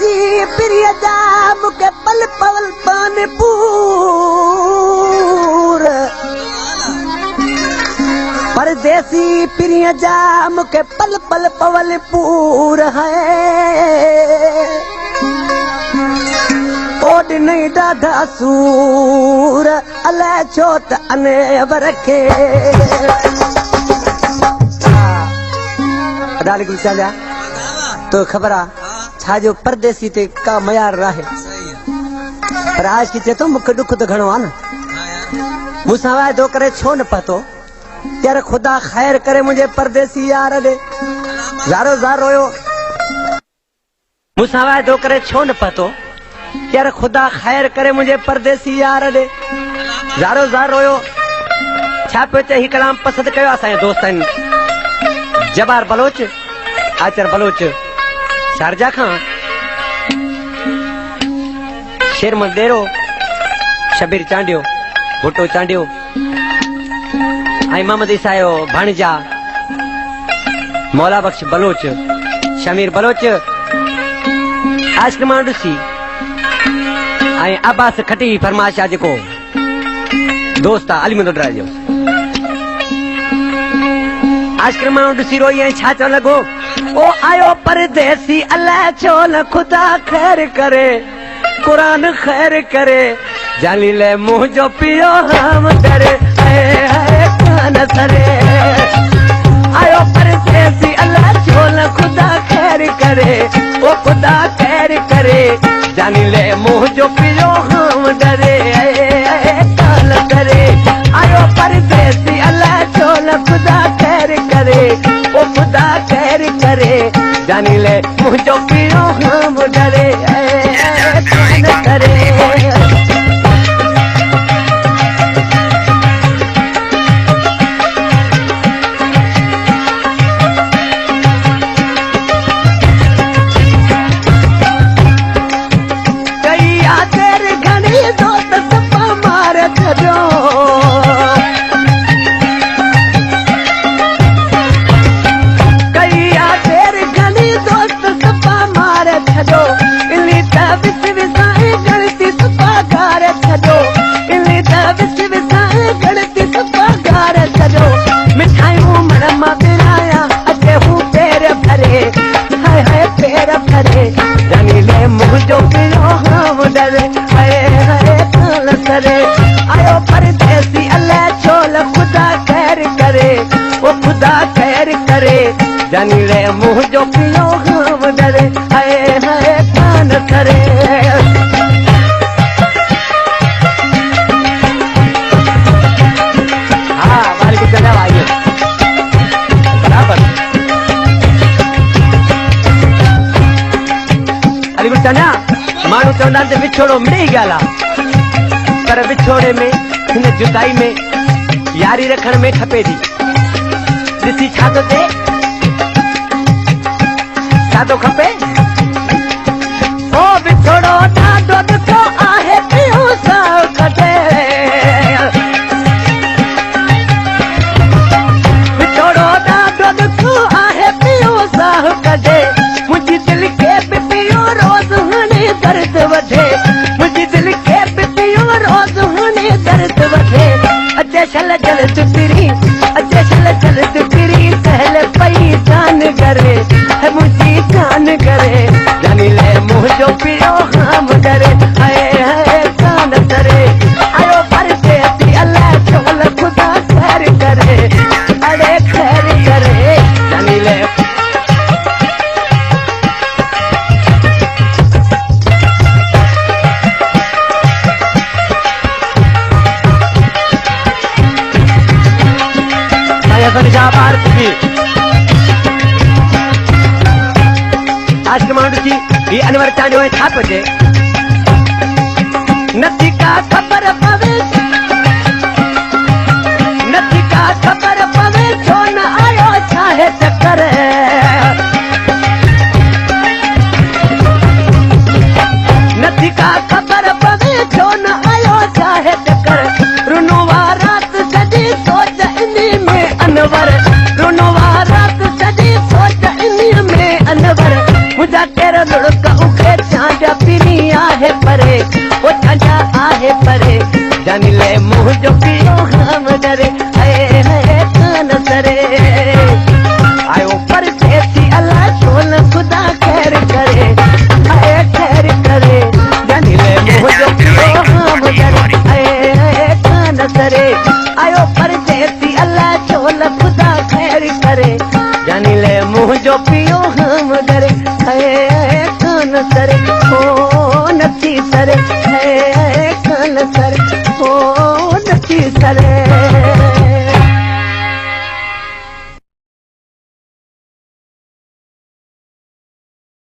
परदेसी प्रिय जा मुके पल पल पान पूर परदेसी प्रिय जा मुके पल पल पवल पूर है ओड नहीं दादा सूर अले छोट अने बरखे डाली गुल चलिया तो खबर आ छा जो परदेसी ते का मयार रहे पर आज की चे तो मुख दुख तो घणो आ न मुसा वायदो करे छो न पतो त्यारे खुदा खैर करे मुझे परदेसी यार दे ज़ारो ज़ार रोयो मुसा वायदो करे छो न पतो त्यारे खुदा खैर करे मुझे परदेसी यार दे ज़ारो ज़ार रोयो छा पे चे ही कलाम पसंद कयो असां दोस्तन जबार बलोच आचर बलोच शारजा खां शेर मंदेरो शबीर चांडियो भुट्टो चांडियो आई मोहम्मद ईसायो भाणजा मौला बख्श बलोच शमीर बलोच आशिक मांडुसी आई अब्बास खटी फरमाशा जेको दोस्ता अली मंदोडरा जो आशिक मांडुसी रोई ऐं छा चो लगो ओ आयो परदेसी अल्लाह चोल खुदा खैर करे कुरान खैर करे जानी ले मुंह जो पियो हम डरे कान सरे आयो परदेसी अल्लाह चोल खुदा खैर करे ओ खुदा खैर करे जानी ले मुंह जो पियो हम डरे कान सरे आयो परदेसी अल्लाह चोल खुदा खैर करे ओ खुदा खैर करे जानी ले मुझो पियो हम डरे कान करे कई आदर घणी दोस्त सपा मार छो जानी ले मुझो पियो हम डरे कान सरे आयो परदेसी अल्लाह चोल खुदा खैर करे ओ खुदा खैर करे जानी ले मुझो पियो हम डरे कान सरे हाँ वालेकुम सलाम आइए बराबर मानू चवंदा आहिनि त विछोड़ो मिड़ी ॻाल्हि आहे पर विछोड़े में हिन जुदाई में यारी रखण में खपे थी ॾिसी छा थो थिए छा थो खपे ओ विछोड़ो ॾाढो ॾुखो आहे पियो सां कटे विछोड़ो ॾाढो ॾुखो आहे पियो सां कटे मुंहिंजी दिलि खे बि पियो रोज़ दर्द वधे मुझी दिल के पियो रोज होने दर्द वधे अचे शल जल्द फिरी अचे शल जल्द फिरी सहल पई जान करे है मुझी जान करे जानी ले मुँह जो पियो हम डरे कान सरे आयो परदेसी अल्लाह चोल खुदा खैर करे अरे खैर करे जानी ले आशिक मांडुसी ये अनवर चांडियो है छा पजे नथी का खबर पवे नथी का खबर पवे छो न आयो छाहे चक्कर नथी का खबर पवे छो न आयो छाहे चक्कर रुनो रात सजी सोच इन्ही में अनवर रुनो रात सजी सोच इन्ही में अनवर मुझा तेरा लुड़का उखे प्यापीनी आहे परे ओ छांजा आहे परे जानी ले मुंह जो पियो हम डरे है कान सरे आयो परदेसी अल्लाह छोल खुदा खैर करे है खैर करे जानी ले मुंह जो पियो हम डरे है कान सरे आयो परदेसी अल्लाह छोल खुदा खैर करे जानी ले मुंह जो पियो हम डरे है कान सरे ओ नथी सरे है कान सरे ओ नथी सरे